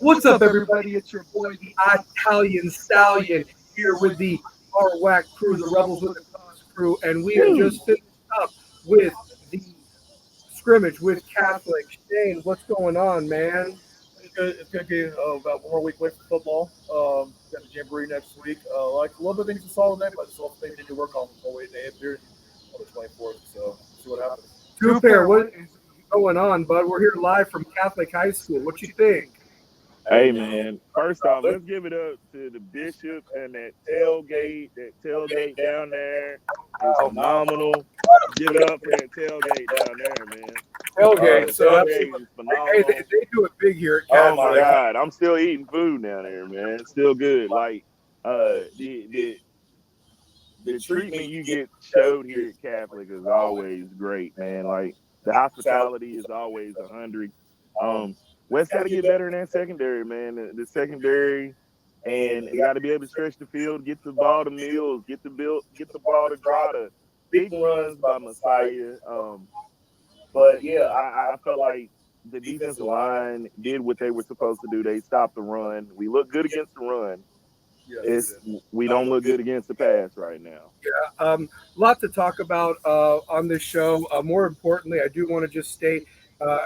What's up, everybody? It's your boy, the Italian Stallion, here with the RWAC Crew, the Rebels with the Cause Crew, and we have just finished up with the scrimmage with Catholic. Shane, what's going on, man? It's going to be about 1 more week away from football. Got the jamboree next week. Like a little bit of things to solve today, but just also things we need to work on before we day here on the 24th. So see what happens. Two pair, what is going on, bud? We're here live from Catholic High School. What you think? Hey man, first off, let's give it up to the bishop and that tailgate. That tailgate down there is phenomenal. Give it up for that tailgate down there, man. Tailgate, so Tailgate is hey, phenomenal. they do it big here at Oh Catholic. my God, I'm still eating food down there, man. It's still good. Like the treatment you get showed here at Catholic is always great, man. Like the hospitality is always 100. West got to get better in that secondary, man. The secondary, and you got to be able to stretch the field, get the ball to Mills, get the ball to Grata. Big runs by Messiah. But yeah, I felt like the defensive line did what they were supposed to do. They stopped the run. We look good against the run. We don't look good against the pass right now. Yeah, lot to talk about on this show. More importantly, I do want to just state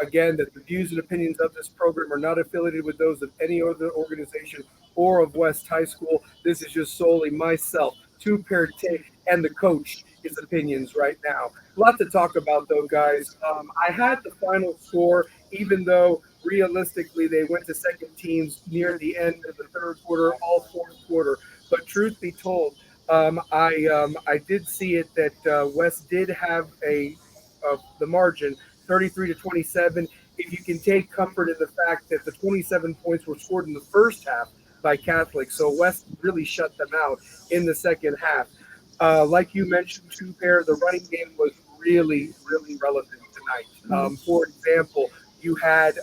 again that the views and opinions of this program are not affiliated with those of any other organization or of West High School. This is just solely myself, two-pair Tick, and the coach. His opinions right now. A lot to talk about, though, guys. I had the final score, even though realistically they went to second teams near the end of the third quarter, all fourth quarter. But truth be told, I did see it that West did have the margin 33-27. If you can take comfort in the fact that the 27 points were scored in the first half by Catholic, so West really shut them out in the second half. Like you mentioned, two pair, the running game was really, really relevant tonight. For example, you had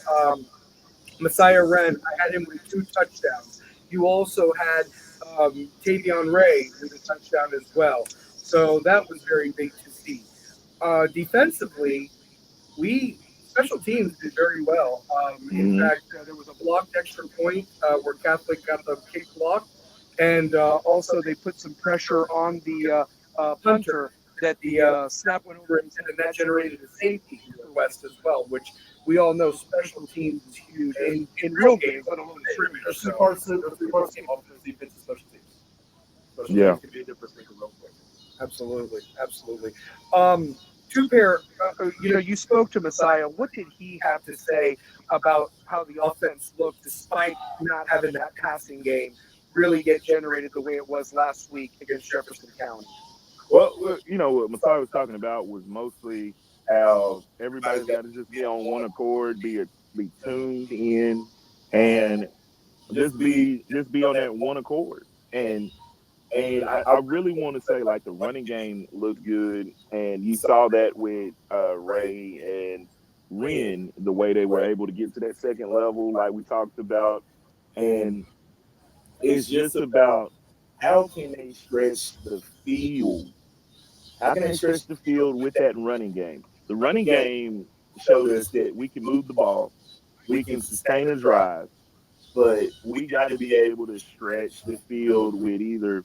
Messiah Wren. I had him with 2 touchdowns. You also had Tavion Ray with a touchdown as well. So that was very big to see. Defensively, special teams did very well. In fact, there was a blocked extra point where Catholic got the kick blocked. And also, they put some pressure on the punter that the snap went over his head, and that generated a safety for West as well, which we all know special teams is huge in real games, let alone scrimmage. There's three parts of the team: offense, defense, and special teams. Special teams can be a difference maker real quick. Absolutely, absolutely. Two pair, you spoke to Messiah. What did he have to say about how the offense looked despite not having that passing game really get generated the way it was last week against Jefferson County? Well, what Messiah was talking about was mostly how everybody's got to just be on one accord, be tuned in, and just be on that one accord. And I really want to say, like, the running game looked good, and you saw that with Ray and Wren, the way they were able to get to that second level, like we talked about. And it's just about how can they stretch the field? How can they stretch the field with that running game? The running game showed us that we can move the ball, we can sustain a drive, but we got to be able to stretch the field with either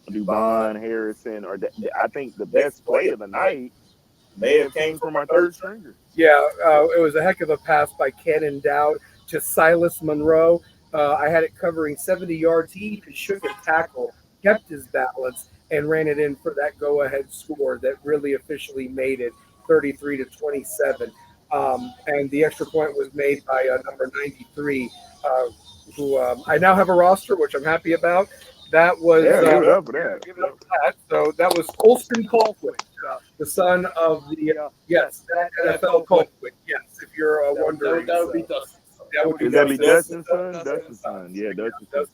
Dubon, Harrison, or I think the best play of the night may have came from our third stringer. Yeah, it was a heck of a pass by Cannon Dowd to Silas Monroe. I had it covering 70 yards. He even shook a tackle, kept his balance, and ran it in for that go-ahead score that really officially made it 33-27. And the extra point was made by number 93, who I now have a roster, which I'm happy about. That was give it up for that. Give it up for that. So that was Colston Colquitt, the son of the that NFL Colquitt. Yes, if you're wondering, That would be Dustin. Is that be Dustin's son? Dustin's son. Yeah, Dustin's son.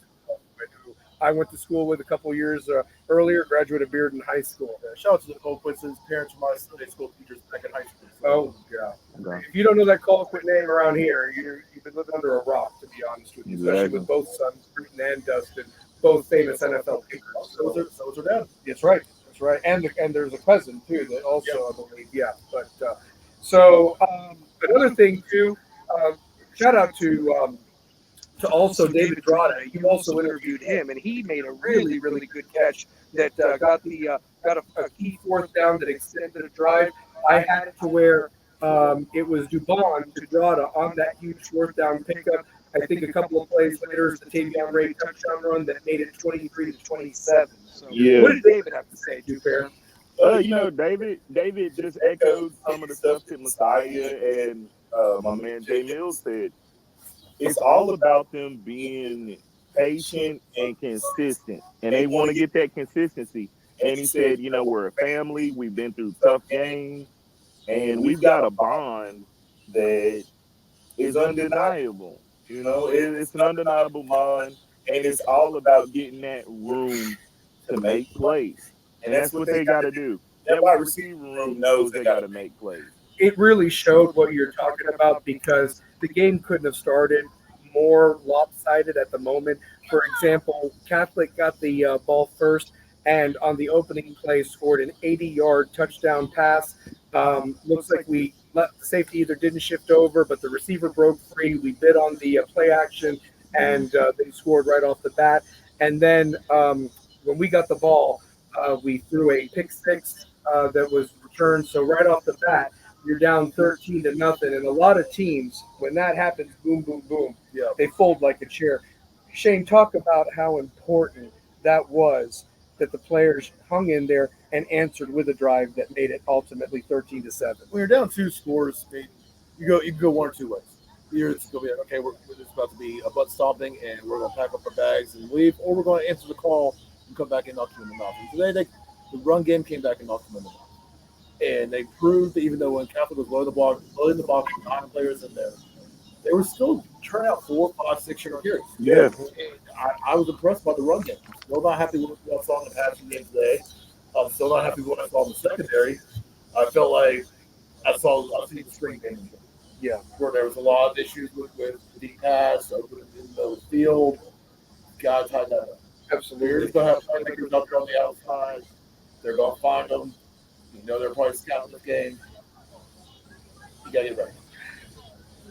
I went to school with a couple years earlier, graduated Bearden High School. Shout out to the Colquitts. His parents were my Sunday school teachers back in high school. Oh, yeah. Okay. If you don't know that Colquitt name around here, you've been living under a rock, to be honest with you, especially with both sons, Britton and Dustin, both famous NFL kickers. So was her dad. That's right. That's right. And there's a cousin, too, that also, I believe, yeah. But so another thing, too, shout out to to also David Drada. You also interviewed him, and he made a really, really good catch that got a key fourth down that extended a drive. I had it to where it was Dubon to Drada on that huge fourth down pickup. I think a couple of plays later, it's the Tavion Ray touchdown run that made it 23-27. So, Yeah. what did David have to say, Duper? David just echoed some of the stuff that Messiah and my man Jay Mills said. It's all about them being patient and consistent, and they want to get that consistency. And he said, we're a family. We've been through tough games, and we've got a bond that is undeniable. It's an undeniable bond, and it's all about getting that room to make plays. And that's what they got to do. That wide receiver room knows they got to make plays. It really showed what you're talking about because the game couldn't have started more lopsided at the moment. For example, Catholic got the ball first, and on the opening play scored an 80-yard touchdown pass. Looks like we let the safety either didn't shift over, but the receiver broke free. We bid on the play action, and they scored right off the bat. And then when we got the ball, we threw a pick six that was returned. So right off the bat, you're down 13-0, and a lot of teams, when that happens, boom, boom, boom, they fold like a chair. Shane, talk about how important that was that the players hung in there and answered with a drive that made it ultimately 13-7. When you're down 2 scores, you can go one or two ways. Either it's going to be like, okay, we're just about to be a butt stomping, and we're going to pack up our bags and leave, or we're going to answer the call and come back and knock you in the mouth. And today, the run game came back and knocked them in the mouth. And they proved that even though when Catholic was loading the box with 9 players in there, they were still turning out 4, 5, 6 yard carries. Yeah. I was impressed by the run game. Still not happy with what I saw in the passing game today. I'm still not happy with what I saw in the secondary. I felt like I've seen the spring game. Yeah. Where there was a lot of issues with the deep pass, in the field. Got to tie that up. Absolutely. You're just going to have playmakers out there on the outside. They're going to find them. They're probably scouting the game. You got to get ready.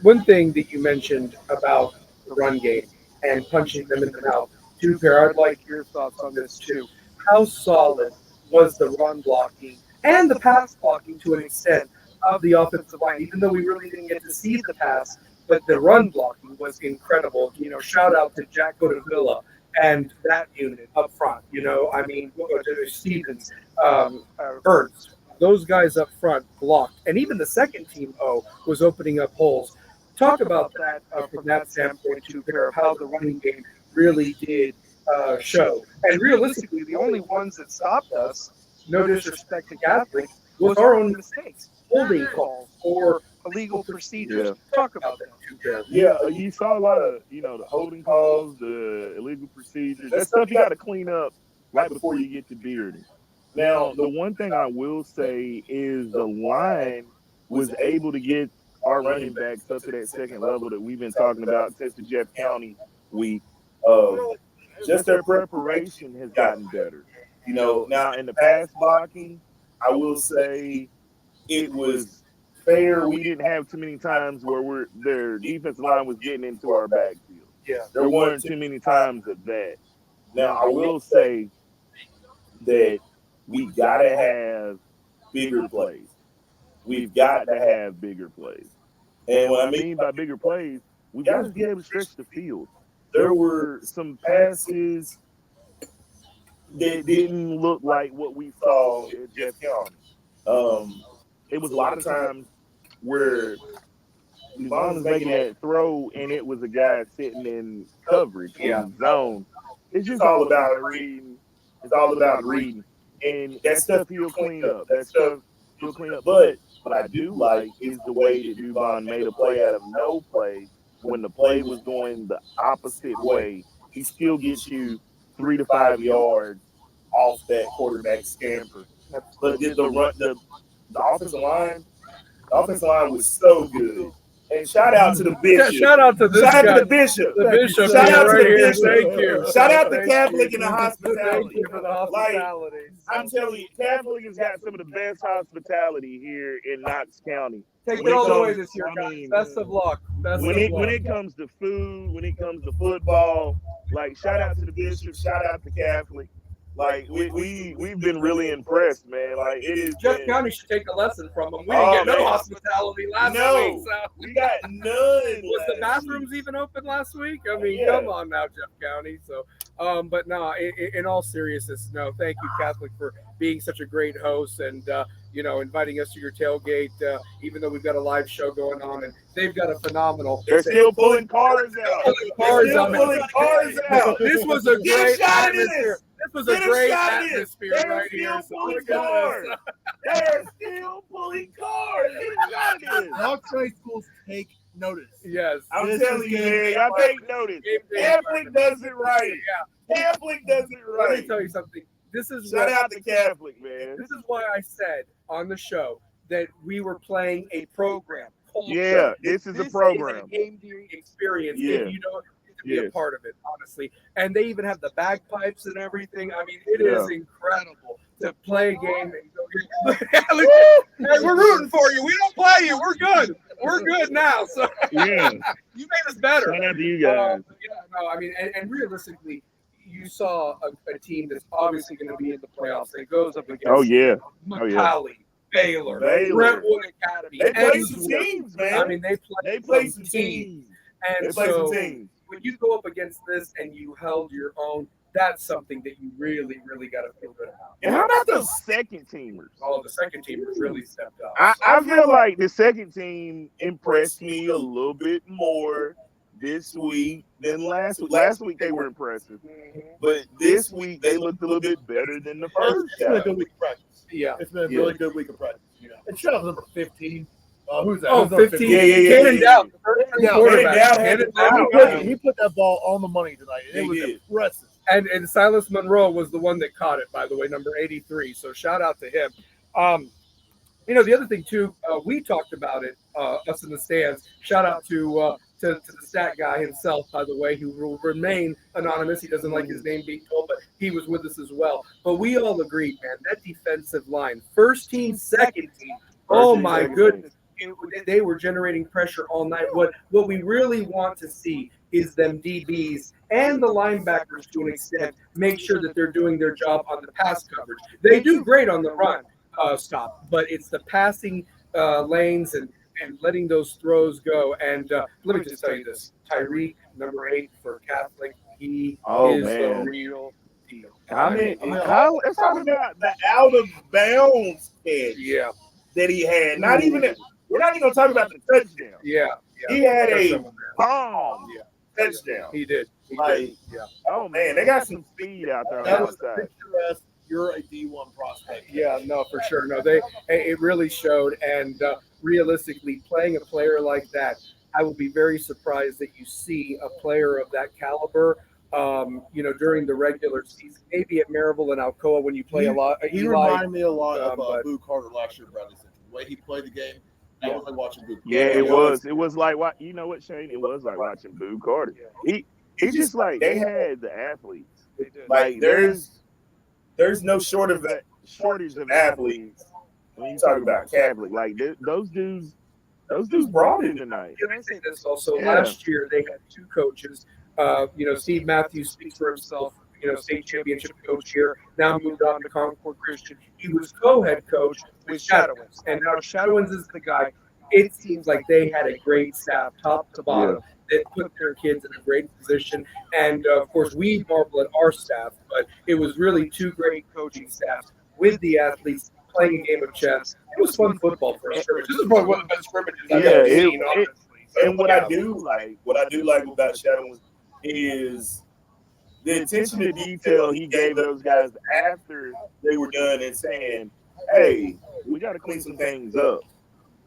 One thing that you mentioned about the run game and punching them in the mouth, Duper, I'd like your thoughts on this too. How solid was the run blocking and the pass blocking to an extent of the offensive line, even though we really didn't get to see the pass, but the run blocking was incredible. Shout out to Jack Godavilla and that unit up front. Stevens, Ernst. Those guys up front blocked, and even the second team was opening up holes. Talk about that from that standpoint too, of how the running game really did show. And realistically, the only ones that stopped us, no disrespect to Catholic, was our own mistakes, holding calls or illegal procedures. Yeah. Talk about that too. Yeah, you saw a lot of the holding calls, the illegal procedures. That stuff you got to clean up right before you get to Bearden. Now, the one thing I will say is the line was able to get our running backs up to that second level that we've been talking about since the Jeff County week. Just their preparation has gotten better. Now in the pass blocking, I will say it was fair. We didn't have too many times where their defensive line was getting into our backfield. Yeah, there weren't too many times of that. Now I will say that we gotta have bigger plays. We've got to have bigger plays. And what I mean by bigger plays, we got to be able to stretch the field. There were some passes that didn't look like what we saw at Jeff County. It was a lot of times where Devon was making that throw and it was a guy sitting in coverage in zone. It's just all about reading. It's all about reading. And that stuff he'll clean up. But what I do like is the way that Dubon made a play out of no play. When the play was going the opposite way, he still gets you 3 to 5 yards off that quarterback scamper. But the offensive line was so good And shout out to the bishop. Shout out to this Shout guy. out to the bishop. The bishop. Shout out to right the here. bishop. Thank you. Shout out to Thank Catholic you. and the hospitality. Thank you for the hospitality. I'm telling you, Catholic has got some of the best hospitality here in Knox County. Take When it it all the way comes- this year, I guys. mean, Best of luck. Best When of it luck. when it comes to food, when it comes to football, like shout out to the bishop, shout out to Catholic. Like we've been really impressed, man. Like it is. Jeff been- County should take a lesson from them. We Oh, didn't get no man. hospitality last No. week. So. we got none. Was the last bathrooms even open last week? I mean, Yeah. come on now, Jeff County. So, but no, in all seriousness, no, thank you, Catholic, for being such a great host and, inviting us to your tailgate, even though we've got a live show going on and they've got a phenomenal. They're still pulling cars out. Cars Still on it. pulling cars out. This was a Get a great shot at atmosphere. This was Get a a great shot at this. atmosphere They're right still here. So pulling look at cars. this. They're still pulling cars. Get a shot at this. Knox High schools take notice. Yes. I'm This telling is you, game- man. Y'all take notice. Catholic does it right. Catholic does it Let me right. tell you something. This is Shout what, out to Catholic, man. this is why I said on the show that we were playing a program. Yeah, this is a program. a game day experience. Yeah. If you don't get to be a Yes. part of it, honestly. And they even have the bagpipes and everything. I mean, it is incredible to play a game and go get. Hey, we're rooting for you. We don't play you. We're good. We're good now. So Yeah. you made us better. Shout out to you guys. No, I mean, and realistically, you saw a team that's obviously going to be in the playoffs that goes up against Oh yeah. McCallie, Baylor, Baylor. Brentwood Academy. They play and some Swift. teams, man. I mean, they They play play some some teams. teams. And They play so some teams. when you go up against this and you held your own, that's something that you really, really got to feel good about. And how about those second teamers? Oh, the second teamers really stepped up. I feel like the second team impressed me a little bit more this week than last week. Last week they were impressive, but this week they looked a little bit better than the first. It's been a good week of practice. Yeah. It's been a Yeah. really good week of practice. And shout out to number 15. Who's that? Oh, Who's number 15. Yeah. Cannon Dowd, the third string Yeah, quarterback. Cannon Dowd had Cannon the Dowd. ball. He put that ball on the money tonight. And He it was did. impressive. And Silas Monroe was the one that caught it, by the way, number 83. So shout out to him. The other thing too, we talked about it, us in the stands. Shout out to the stat guy himself, by the way, who will remain anonymous. He doesn't like his name being told, but he was with us as well. But we all agreed, man, that defensive line, first team, second team. Oh team, my second goodness. They were generating pressure all night. What we really want to see is them DBs and the linebackers to an extent make sure that they're doing their job on the pass coverage. They do great on the run stop, but it's the passing lanes and letting those throws go. And let me just tell you this: Tyreek, number 8 for Catholic, he is man. the real deal. I mean, Let's talk about the out of bounds catch Yeah, that he had. Not even we're not even gonna talk about the touchdown. yeah. He had There's a someone there. bomb. touchdown. He did. He Like, did. Yeah. Oh man, they got some speed out there on That the was outside. picturesque. You're a D1 prospect. Yeah, no, for sure. No, it really showed. And realistically, playing a player like that, I will be very surprised that you see a player of that caliber, during the regular season. Maybe at Maryville and Alcoa when you play a lot. He Eli, reminded me a lot of but- Boo Carter last year, Bradley Central. The way he played the game, I was like watching Boo Carter. Yeah, it was. It was like what you know what, Shane? It was like watching Boo Carter. It's just like they had the athletes. they did. Like there's no shortage of athletes when you talk about Catholic. Like those dudes brought it tonight. Can I say this also? Yeah. Last year they had 2 coaches. Steve Matthews speaks for himself. State championship coach here. Now moved on to Concord Christian. He was co-head coach with Shadowins, and now Shadowins is the guy. It seems like they had a great staff, top to bottom, that put their kids in a great position. And of course, we marvel at our staff, but it was really 2 great coaching staffs with the athletes playing a game of chess. It was fun football for a scrimmage. This is probably one of the best scrimmages I've Yeah, ever it- seen, honestly. And what I do like about Shadow is the attention to detail he gave those guys after they were done and saying, hey, We got to clean some things up.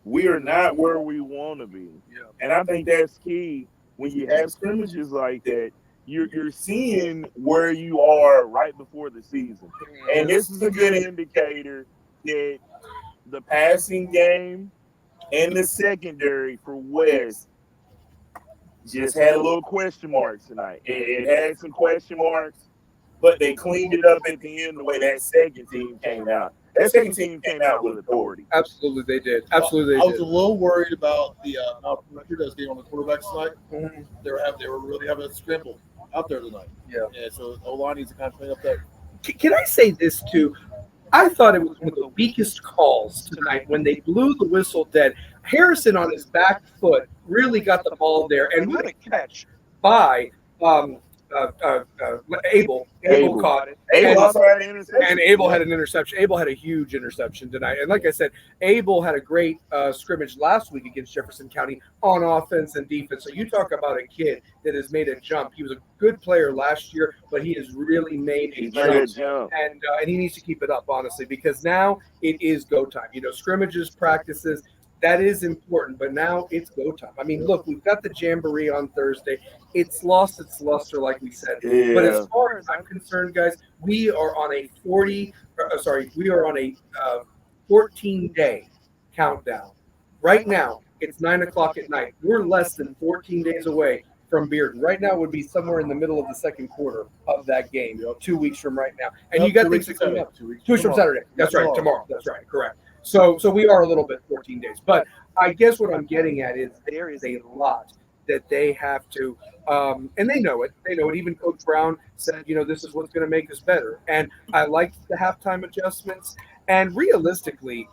We are not where we want to be. Yeah. And I think that's key when you have scrimmages like that. You're seeing where you are right before the season. And this is a good indicator that the passing game And The secondary for West just had a little question marks tonight. It had some question marks, but they cleaned it up at the end the way that second team came out. That second team came out with authority. Absolutely, they did. Absolutely, I they was did. a little worried about the Martinez game on the quarterbacks tonight. Mhm. They were really having a scramble out there tonight. Yeah. So O-line needs to kind of clean up that. Can I say this too? I thought it was one of the weakest calls tonight when they blew the whistle dead. Harrison on his back foot really got the ball there, and what a catch by Abel. Abel caught it. Abel And- also had an interception. And Abel had an interception. Abel had a huge interception tonight. And like I said, Abel had a great scrimmage last week against Jefferson County on offense and defense. So you talk about a kid that has made a jump. He was a good player last year, but he has really made a jump. And he needs to keep it up, honestly, because now it is go time. You know, scrimmages, practices, that is important, but now it's go time. I mean, look, we've got the Jamboree on Thursday. It's lost its luster, like we said. Yeah. But as far as I'm concerned, guys, we are on a 14-day countdown. Right now, it's 9 o'clock at night. We're less than 14 days away from Bearden. Right now would be somewhere in the middle of the second quarter of that game, 2 weeks from right now. And you got things coming up. 2 weeks from Saturday. That's right, tomorrow. That's right, correct. So we are a little bit 14 days. But I guess what I'm getting at is there is a lot that they have to, and they know it. They know it. Even Coach Brown said, this is what's going to make us better. And I like the halftime adjustments. And realistically,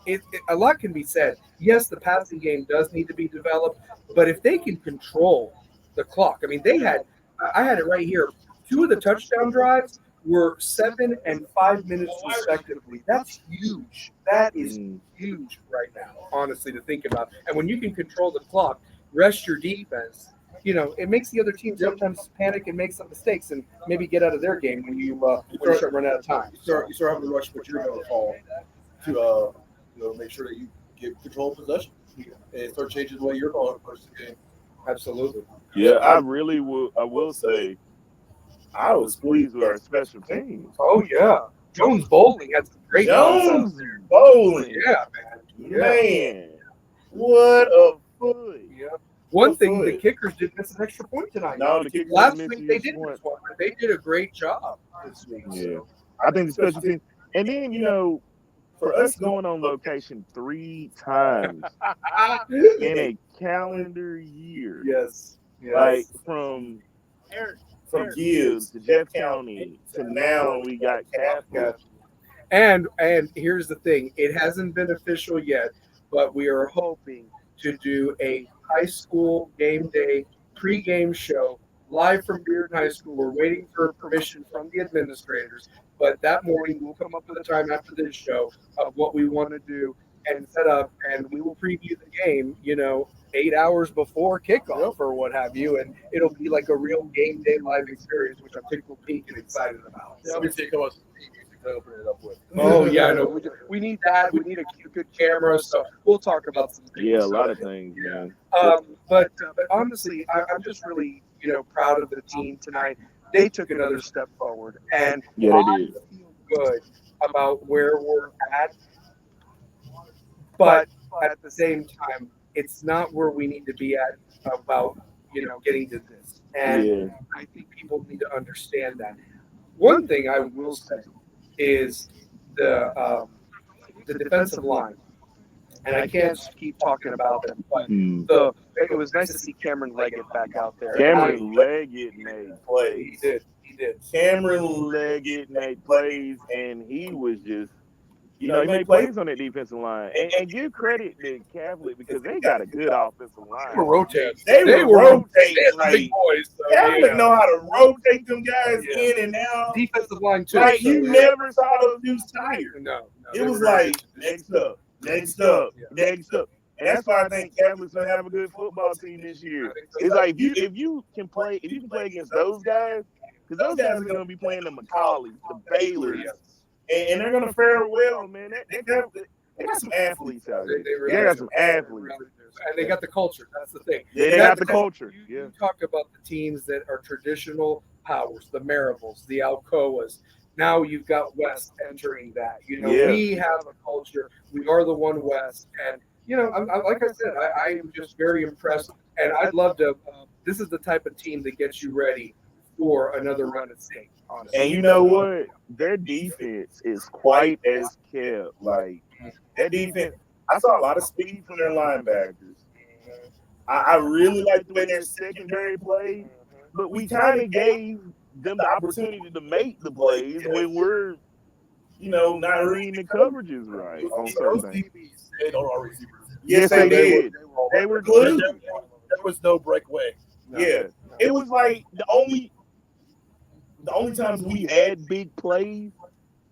a lot can be said. Yes, the passing game does need to be developed, but if they can control the clock, I mean, I had it right here. 2 of the touchdown drives were 7 and 5 minutes respectively. That's huge. That is huge right now, honestly, to think about. And when you can control the clock, rest your defense, it makes the other team sometimes panic and make some mistakes and maybe get out of their game when you start running out of time. You start having to rush what you're going to call to make sure that you get control of possession and start changing the way you're calling it first game. Absolutely. Yeah, I will say I was pleased with our special teams. Oh, yeah. Jones Bowling had some great Jones Bowling. Yeah, man. Yeah. Man, what a foot. Yeah. One thing, the kickers did miss an extra point tonight. No, the kickers Last didn't week miss they an did extra miss one, but they did a great job this week. Yeah. I think the special teams. And then, for us going on location 3 times in a calendar year. Yes. Like from Gibbs to Jeff County to now we got Catholic. And here's the thing. It hasn't been official yet, but we are hoping to do a high school game day pregame show live from Bearden High School. We're waiting for permission from the administrators, but that morning we'll come up with a time after this show of what we want to do and set up, and we will preview the game, 8 hours before kickoff or what have you, and it'll be like a real game day live experience, which I'm tickled pink and excited about. Let me take us to open it up with. Oh yeah, I know. We need that. We need a good camera, so we'll talk about some things. Yeah, a lot of things, man. But honestly, I'm just really proud of the team tonight. They took another step forward, and Yeah, I they did. feel good about where we're at. But at the same time, it's not where we need to be at about getting to this. And Yeah. I think people need to understand that. One thing I will say is the defensive line, and I can't keep talking about them, but it was nice to see Cameron Leggett back out there. Cameron Leggett made He plays. did. Cameron Leggett made plays, and he was just, he made plays on that defensive line. And give credit to Catholic because they got a good offensive line. They were rotating. They were rotating. They're big boys. So, Catholic know how to rotate them guys in and out. Defensive line too. Like you never saw those dudes tired. No. It was like next up. And that's why I think Catholic's gonna have a good football team this year. It's like if you can play against those guys, because those guys are gonna be playing the McCauley, the Baylors, and they're gonna fare well, man. They got some athletes out there. They got some athletes. And they got the culture. That's the thing. They got the culture. You talk about the teams that are traditional powers, the Maribels, the Alcoas. Now you've got West entering that. We have a culture. We are the One West, and I'm like I said, I am just very impressed, and I'd love to. This is the type of team that gets you ready for another run at state. Honestly, And you know what? Their defense is quite as kept. Like that defense, I saw a lot of speed from their linebackers. I really like the way their secondary played, but we kind of gave them the opportunity to make the plays when we're, not reading the coverages right on certain things. DBs stayed on our receivers. Yes, they did. They were glued. There was no breakaway. Yeah, it was like the only times we had big plays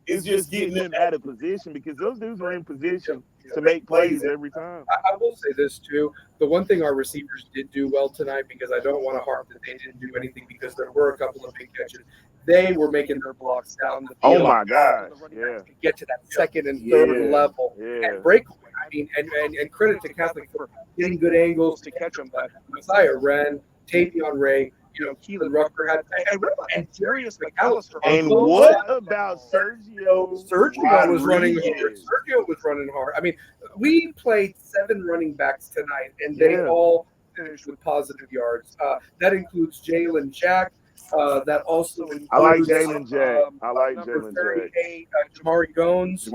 is just getting them out of position because those dudes were in position to make plays every time. I will say this too. The one thing our receivers did do well tonight, because I don't want to harp that they didn't do anything because there were a couple of big catches. They were making their blocks down the field. Oh my God! Yeah, to get to that second and third level and breakaway. I mean, and credit to Catholic for getting good angles to catch them. But Messiah Wren, Tavion Ray, Keelan Rucker had, and Darius McAllister. And what about Sergio? Sergio was running hard. Sergio was running hard. I mean, we played 7 running backs tonight, and they all finished with positive yards. That includes Jalen Jack. That also includes, I like Jalen Jack. I like Jalen Jack. Jamari Gones.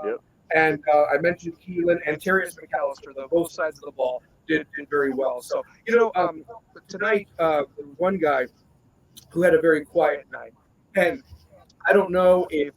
Yep. And I mentioned Keelan and Darius McAllister. Both sides of the ball did very well. So, tonight, there was one guy who had a very quiet night. And I don't know if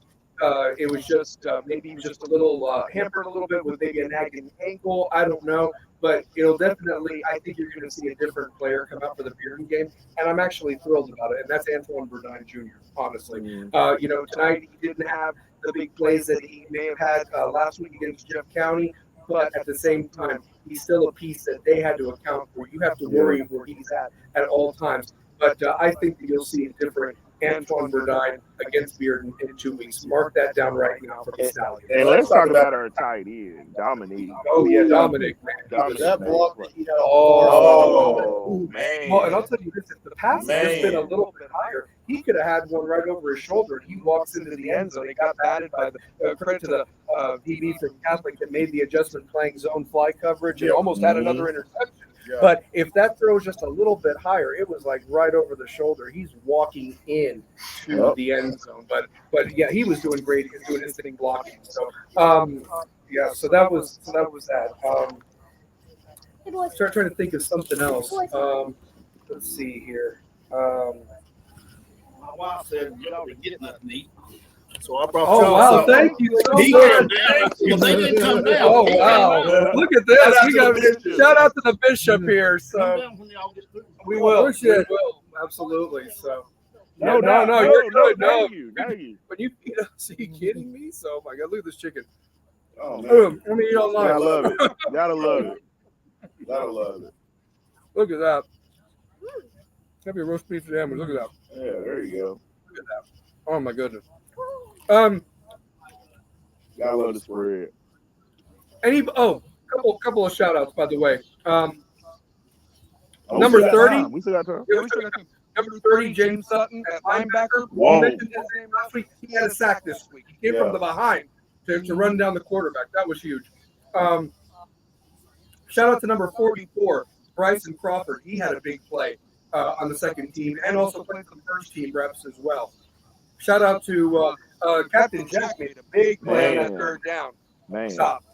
it was just maybe he was just a little hampered a little bit with maybe a nagging ankle. I don't know. But, definitely, I think you're going to see a different player come out for the Bearden game. And I'm actually thrilled about it. And that's Antoine Burdine Jr., honestly. Tonight he didn't have the big plays that he may have had last week against Jeff County. But at the same time, he's still a piece that they had to account for. You have to worry where he's at all times. But I think that you'll see a different Antoine Burdine against Bearden in 2 weeks. Mark that down right now for the Stallions. And let's talk about our tight end, Dominique. Oh, yeah, Dominic. That block. Man. Well, and I'll tell you this, if the pass has been a little bit higher, he could have had one right over his shoulder, and he walks into the end zone. He got batted by the credit to the DB from Catholic that made the adjustment playing zone fly coverage and almost had another interception. Yeah. But if that throws just a little bit higher, it was like right over the shoulder. He's walking in to the end zone. But yeah, he was doing great. He was doing his thing blocking. So so that was that. Start trying to think of something else. Let's see here. My wife said, "You ought to get nothing to eat." So I brought. Oh wow! Thank you so much. Well, they didn't come down. Oh wow! Look at this. We got shout out to the bishop here. So we will. Absolutely. So. No, you're good. No, when you feed us, are you kidding me? So, oh my God, look at this chicken. Oh, man. Let me eat online. Gotta love it. Gotta love it. Gotta love it. Look at that. Have your roast beef sandwich. Look at that. Yeah, there you go. Look at that. Oh my goodness. Gotta love the spread. Couple of shout outs, by the way. Number 30. We still got time. Yeah, we still got time. Number 30, James Sutton at linebacker. Whoa. We mentioned his name last week. He had a sack this week. He came from the behind to run down the quarterback. That was huge. Shout out to number 44, Bryson Crawford. He had a big play on the second team and also played some first team reps as well. Shout out to Captain Jack, made a big play on that third down. Stop.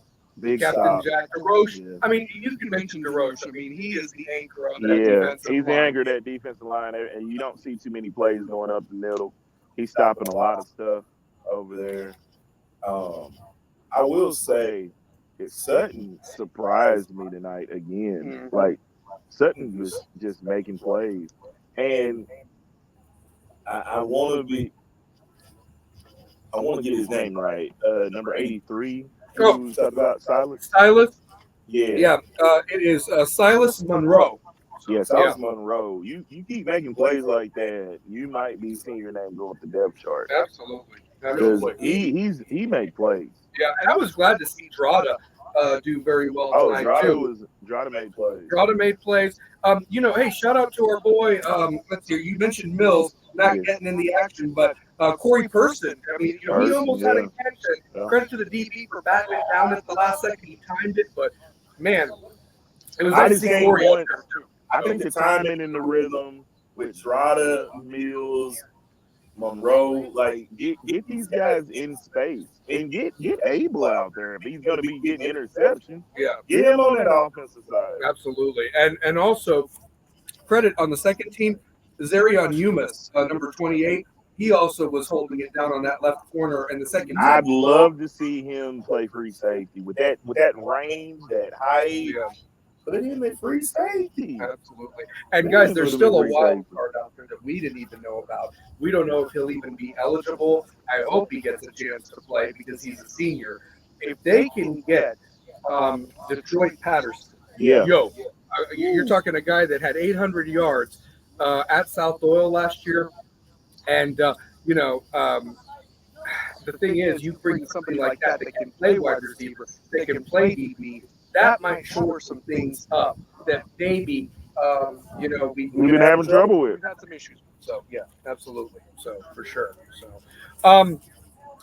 Big Captain stop. Jack DeRoche. Yeah. I mean, you can mention DeRoche. I mean, he is the anchor of that defensive he's line. the anchor of that defensive line, and you don't see too many plays going up the middle. He's stopping a lot of stuff over there. I will say, Sutton surprised me tonight again. Like, Sutton was just making plays. And I want to get his name right. Number 83. Who talked about Silas? Silas? Yeah. It is Silas Monroe. Yeah, Silas Monroe. You keep making plays like that, you might be seeing your name go up the depth chart. Absolutely. He made plays. Yeah, and I was glad to see Drada do very well Oh, tonight too. Drada made plays. Drada made plays. Hey, shout out to our boy. Let's see. You mentioned Mills not getting in the action, but Corey Person. I mean, he almost had a catch. Credit to the DB for battling down at the last second. He timed it, but man, it was nice to see Corey. I think the timing and the rhythm with Drada, Mills, Monroe, like get these guys in space and get Abel out there. If he's going to be getting interceptions, get him on that offensive side. Absolutely, and also credit on the second team, Zarion Umas, number 28. He also was holding it down on that left corner in the second team. I'd love to see him play free safety with that range, that height. Put him in free safety. Absolutely. And guys, there's still a wild card out there that we didn't even know about. We don't know if he'll even be eligible. I hope he gets a chance to play because he's a senior. If they can get Detroit Patterson, you're talking a guy that had 800 yards at South Doyle last year. And, the thing is, you bring somebody like that can play wide receiver, that can play DB, that might shore some things up that maybe, we've been having trouble with. We've had some issues. So, yeah, absolutely. So, for sure.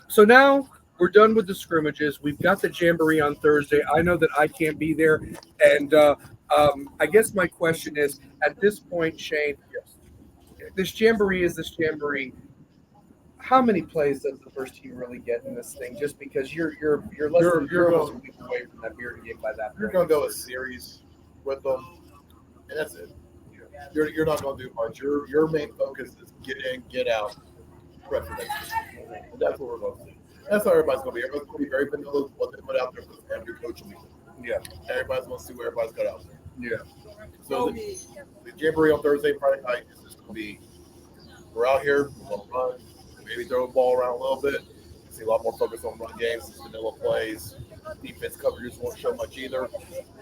So now we're done with the scrimmages. We've got the jamboree on Thursday. I know that I can't be there. And I guess my question is, at this point, Shane, this jamboree is this jamboree. How many plays does the first team really get in this thing? Just because you're almost a week away from that Bearden game by that point. You're going to go a series with them, and that's it. You're not going to do much. Your main focus is get in, get out, prep for next year. And that's what we're going to do. That's how everybody's going to be. Everybody's going to be very vanilla what they put out there because they have new coaching. Yeah. Everybody's going to see what everybody's got out there. Yeah. So the jamboree on Thursday, Friday night is just going to be, we're out here, we're going to run, maybe throw the ball around a little bit. See a lot more focus on run games, vanilla plays. Defense coverages won't show much either,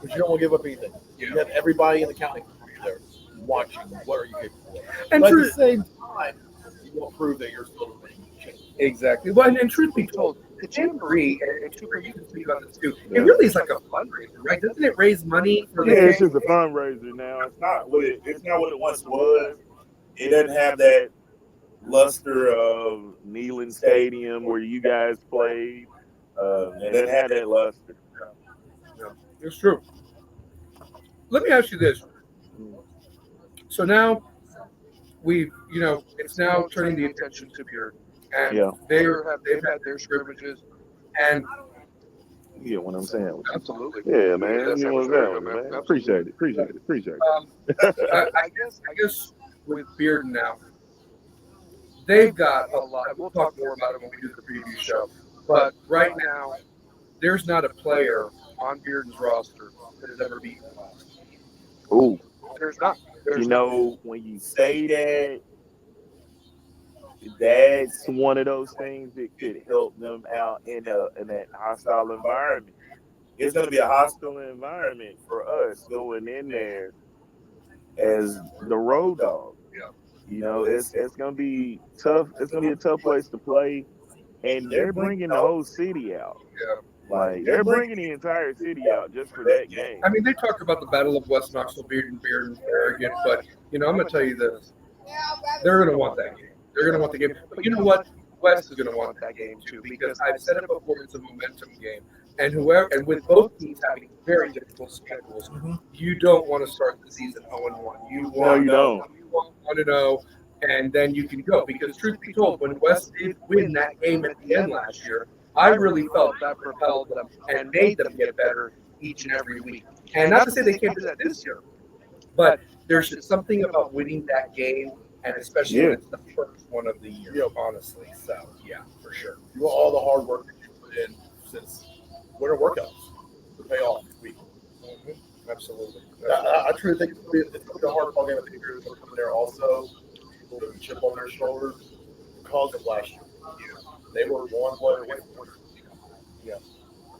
but you don't want to give up anything. You have everybody in the county there watching. What are you capable of? And but at the same time, you won't prove that you're still the change. Exactly. Well, and truth be told, the jamboree, and Cooper, you can speak on this too. It really is like a fundraiser, right? Doesn't it raise money for the it's just a fundraiser now. It's not what it once was. It doesn't have that luster of Neyland Stadium where you guys played. It doesn't have that luster. Yeah, it's true. Let me ask you this. So now it's now turning the attention to Bearden. And they've had their scrimmages. And you know what I'm saying? Absolutely. Yeah, man. You know what I'm saying, man. Appreciate it. I guess with Bearden now, they've got a lot. We'll talk more about it when we do the preview show. But right now, there's not a player on Bearden's roster that has ever beaten them. Ooh. There's not. When you say that, that's one of those things that could help them out in that hostile environment. It's going to be a hostile environment for us going in there as the road dog. Yeah. It's going to be tough. It's going to be a tough place to play, and they're bringing the whole city out. Yeah. Like, they're bringing the entire city out just for that game. I mean, they talk about the Battle of West Knoxville, Bearden, arrogant, but, I'm going to tell you this. They're going to want that game. They're going to want the game. But you know what? West is going to want that game, too, because I've said it before, it's a momentum game. And with both teams having very difficult schedules, you don't want to start the season 0-1. You want 1-0, and then you can go. Because truth be told, when West did win that game at the end last year, I really felt that propelled them and made them get better each and every week. And not to say they can't do that this year, but there's something about winning that game, and especially when it's the first one of the year, honestly. So, yeah, for sure. You want all the hard work that you put in since winter workouts to pay off this week. Absolutely. I truly think it's going to be a hard ball game. I think they're coming there also with a chip on their shoulders because of last year. They were one play away from winning. Yeah.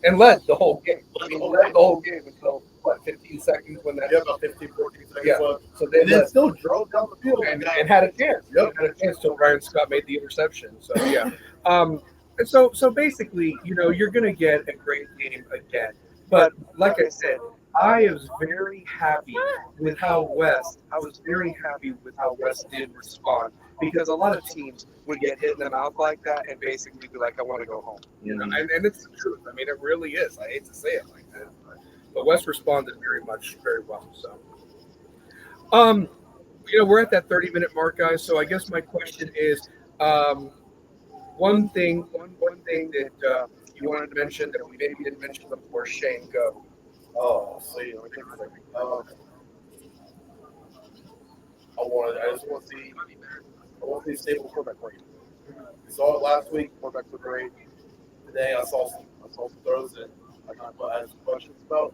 And led the whole game. Led the whole game until, 15 seconds when that. Yeah, about 15, 14 seconds left. So they then still drove down the field and had a chance. Yep. Had a chance till Ryan Scott made the interception. So, yeah. And so basically, you're going to get a great game again. But like I said, I was very happy with how West did respond, because a lot of teams would get hit in the mouth like that and basically be like, I want to go home. You know, and it's the truth. I mean, it really is. I hate to say it like that, but West responded very well. So, we're at that 30-minute mark, guys. So I guess my question is, one thing that you wanted to mention that we maybe didn't mention before. Shane, go. Oh, see, I just want to see stable quarterback play. We saw it last week. Quarterbacks were great. Today I saw some throws that I had some questions about.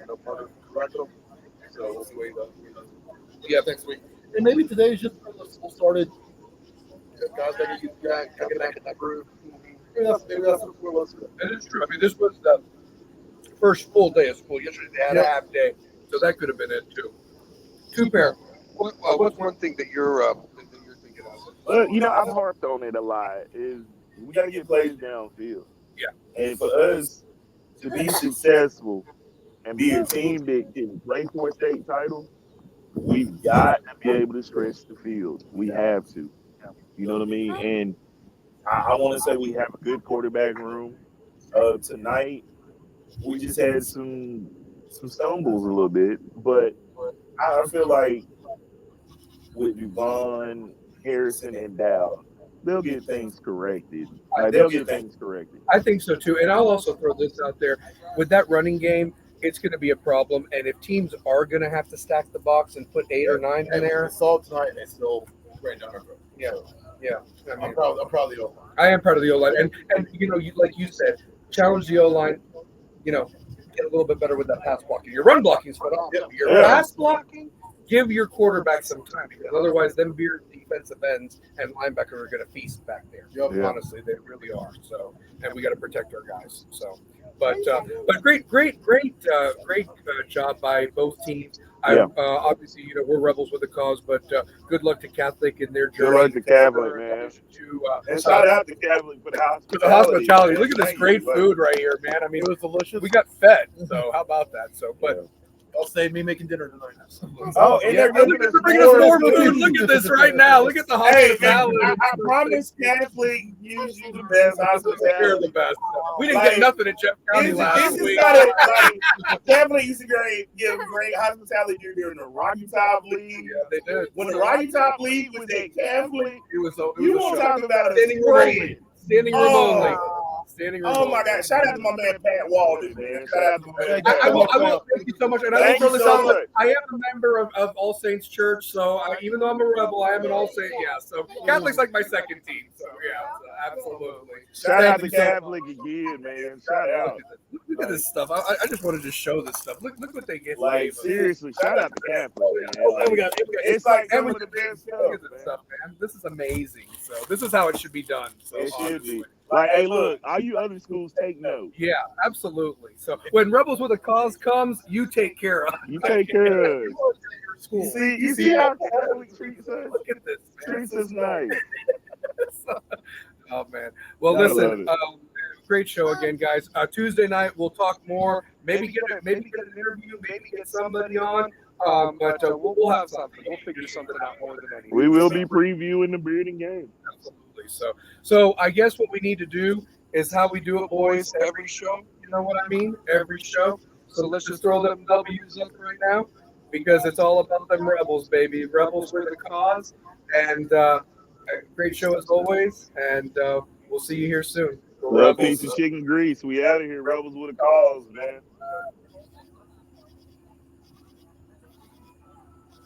No further correct them. So we'll see what he does. Yeah, next week. And maybe today is just we'll started. Guys that you get back in that groove. Maybe that's what we're listening to. And it's true. I mean, this was the first full day of school. Yesterday they had a half day, so that could have been it too. Two-pair. What's one thing that you're thinking of? Well, I've harped on it a lot. Is we got to get plays downfield. Yeah. And for us to be successful and be a team that can play for a state title, we've got to be able to stretch the field. We have to. You know what I mean? And I want to say we have a good quarterback room. Tonight, we just had some stumbles a little bit, but I feel like with Devon, Harrison, and Dow, they'll get things corrected. I think so too. And I'll also throw this out there. With that running game, it's going to be a problem. And if teams are going to have to stack the box and put 8 or 9 in there, I saw it tonight and they still ran down our throat. Yeah. I mean, I'm proud of the O-line. I am proud of the O-line. And like you said, challenge the O-line, get a little bit better with that pass blocking. Your run blocking is phenomenal. Your pass blocking, give your quarterback some time, because otherwise them beard defensive ends and linebackers are going to feast back there. Honestly, they really are. So, and we got to protect our guys. So, but great job by both teams. Obviously, we're rebels with a cause, but good luck to Catholic in their journey. Good luck to Catholic, man. And shout out to Catholic for the hospitality. Look at this great food right here, man. I mean, it was delicious. We got fed, so how about that? So, but I'll save me making dinner tonight. Oh, and they're bringing us more food. Look at this right now. Look at the hospitality. I promise Catholic gives you the best hospitality. The best. We didn't get nothing at Jeff County last week. Catholic used to give great hospitality during the Rocky Top League. Yeah, they did. When the Rocky Top League was at Catholic, you want to talk about standing room only. Oh my God! Shout out to my man Pat Walden, man. Shout out to my man. I will thank you so much. And I will I am a member of All Saints Church, so even though I'm a rebel, I am an All Saint. Yeah, so Catholic's like my second team. So yeah, absolutely. Shout out to Catholic again, man. Shout out. Look at this stuff. I just wanted to show this stuff. Look what they get. Like seriously, shout out to Catholic, man. It's like some of the best stuff, man. This is amazing. So this is how it should be done. So it should be. Like, hey, look, all you other schools take note. Yeah, absolutely. So when Rebels with a Cause comes, you take care of. You take care of. School. You see how Catholic treats us? Look at this. Treats us nice. Oh man. Well, listen. Great show again, guys. Tuesday night we'll talk more. Maybe get an interview. Maybe get somebody on. But we'll have something. We'll figure something out more than anything. We will be previewing the Bearding game. Absolutely. So I guess what we need to do is how we do it, boys. Every show. You know what I mean? Every show. So let's just throw them W's up right now, because it's all about them Rebels, baby. Rebels with the cause. And great show as always. And we'll see you here soon. Love, peace, and chicken grease. We out of here. Rebels with a cause, man.